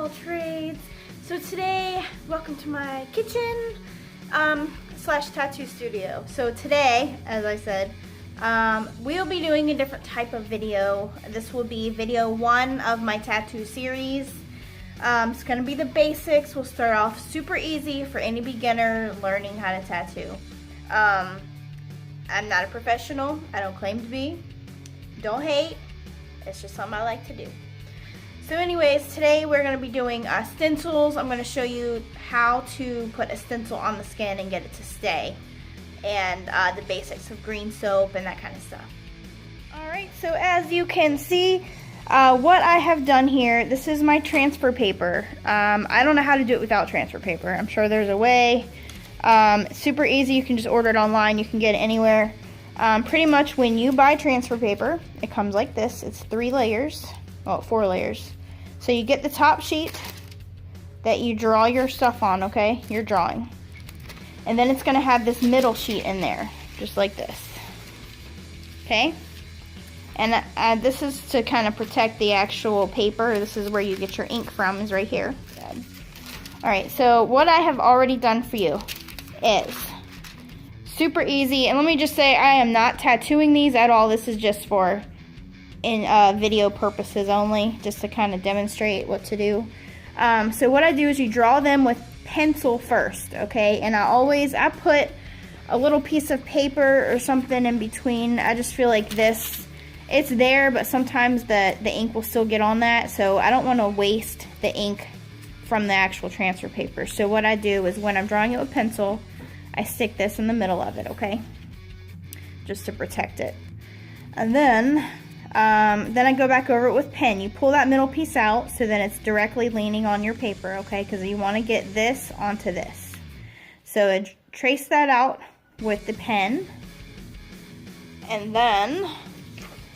all trades. So today, welcome to my kitchen slash tattoo studio. So today, as I said, we'll be doing a different type of video. This will be video 1 of my tattoo series. It's gonna be the basics. We'll start off super easy for any beginner learning how to tattoo. I'm not a professional. I don't claim to be. Don't hate. It's just something I like to do. So anyways, today we're going to be doing stencils. I'm going to show you how to put a stencil on the skin and get it to stay. And the basics of green soap and that kind of stuff. Alright, so as you can see, what I have done here, this is my transfer paper. I don't know how to do it without transfer paper. I'm sure there's a way. Super easy. You can just order it online. You can get it anywhere. Pretty much when you buy transfer paper, it comes like this. It's 3 layers. Well, 4 layers. So you get the top sheet that you draw your stuff on, okay? Your drawing. And then it's going to have this middle sheet in there, just like this. Okay? And this is to kind of protect the actual paper. This is where you get your ink from, is right here. Alright, so what I have already done for you is super easy. And let me just say, I am not tattooing these at all. This is just for video purposes only, just to kind of demonstrate what to do. So what I do is you draw them with pencil first, okay? And I put a little piece of paper or something in between. I just feel like this, it's there, but sometimes the ink will still get on that, so I don't want to waste the ink from the actual transfer paper. So what I do is when I'm drawing it with pencil, I stick this in the middle of it, okay? Just to protect it. And then I go back over it with pen. You pull that middle piece out so that it's directly leaning on your paper, okay? Because you want to get this onto this. So trace that out with the pen. And then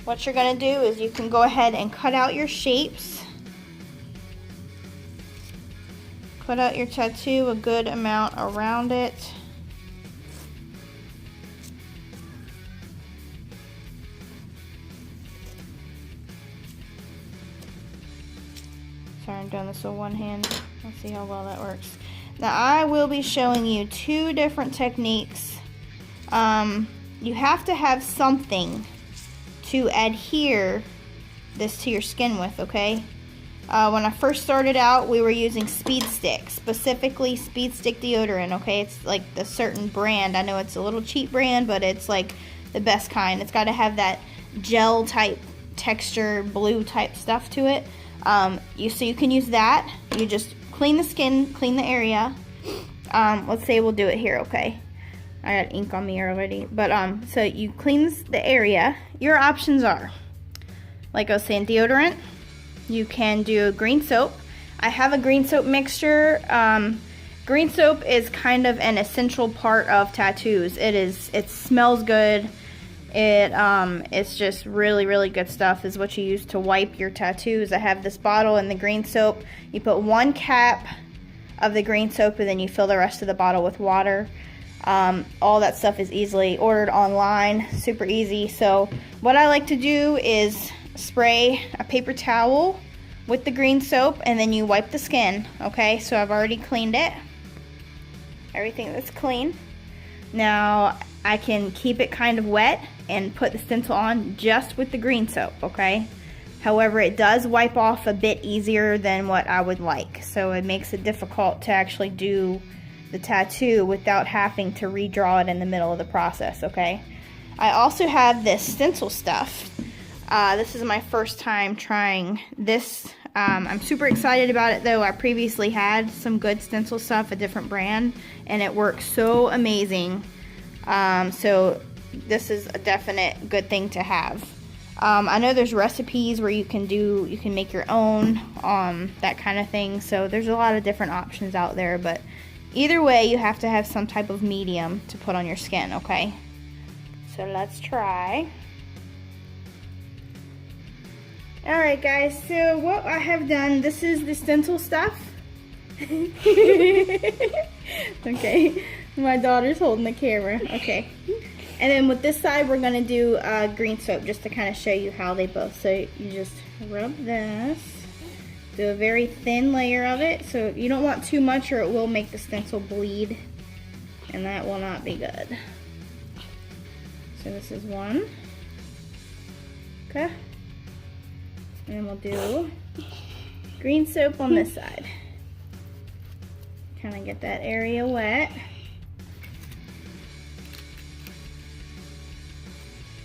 what you're going to do is you can go ahead and cut out your shapes. Cut out your tattoo a good amount around it. Sorry, I'm doing this with one hand. Let's see how well that works. Now, I will be showing you 2 different techniques. You have to have something to adhere this to your skin with, okay? When I first started out, we were using Speed Stick, specifically Speed Stick deodorant, okay? It's like the certain brand. I know it's a little cheap brand, but it's like the best kind. It's got to have that gel type texture, blue type stuff to it. So you can use that. You just clean the skin, clean the area. Let's say we'll do it here, okay? I got ink on me already. But, so you clean the area. Your options are, like I was saying, deodorant. You can do green soap. I have a green soap mixture. Green soap is kind of an essential part of tattoos. It smells good. It's just really, really good stuff. Is what you use to wipe your tattoos. I have this bottle and the green soap. You put 1 cap of the green soap and then you fill the rest of the bottle with water. All that stuff is easily ordered online, super easy. So what I like to do is spray a paper towel with the green soap and then you wipe the skin, okay? So I've already cleaned it. Everything that's clean. Now I can keep it kind of wet and put the stencil on just with the green soap, okay? However, it does wipe off a bit easier than what I would like, so it makes it difficult to actually do the tattoo without having to redraw it in the middle of the process, okay? I also have this stencil stuff. This is my first time trying this. I'm super excited about it though. I previously had some good stencil stuff, a different brand, and it works so amazing. So this is a definite good thing to have. I know there's recipes where you can make your own, that kind of thing. So there's a lot of different options out there, but either way, you have to have some type of medium to put on your skin, okay? So let's try. Alright guys, so what I have done, this is the stencil stuff. Okay, my daughter's holding the camera, okay. And then with this side, we're going to do green soap just to kind of show you how they both. So you just rub this Do a very thin layer of it. So you don't want too much or it will make the stencil bleed. And that will not be good. So this is one. Okay. And we'll do green soap on this side. Kind of get that area wet.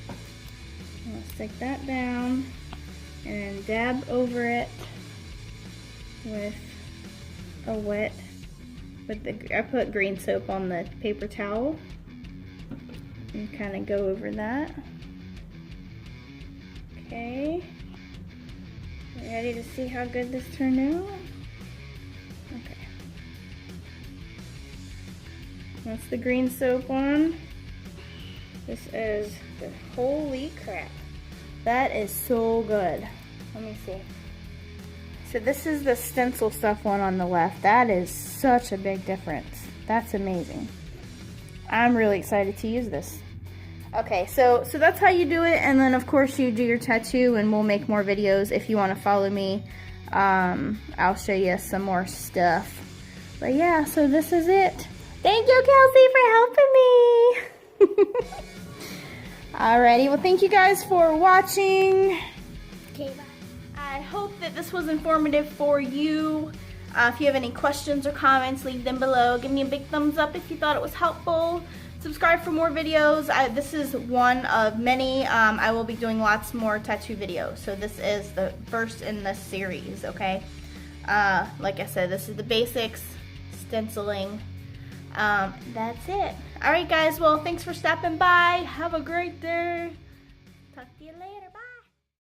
I'll stick that down and dab over it with a wet, I put green soap on the paper towel and kind of go over that. Okay. Ready to see how good this turned out? Okay. That's the green soap on. This is the, holy crap. That is so good. Let me see. So this is the stencil stuff one on the left. That is such a big difference. That's amazing. I'm really excited to use this. Okay, so that's how you do it, and then of course you do your tattoo, and we'll make more videos if you want to follow me. I'll show you some more stuff. But yeah, so this is it. Thank you, Kelsey, for helping me. Alrighty, well thank you guys for watching. Okay, bye. I hope that this was informative for you. If you have any questions or comments, leave them below. Give me a big thumbs up if you thought it was helpful. Subscribe for more videos. this is one of many. I will be doing lots more tattoo videos. So this is the first in the series, okay? Like I said, this is the basics, stenciling. That's it. Alright guys, well thanks for stopping by. Have a great day. Talk to you later. Bye.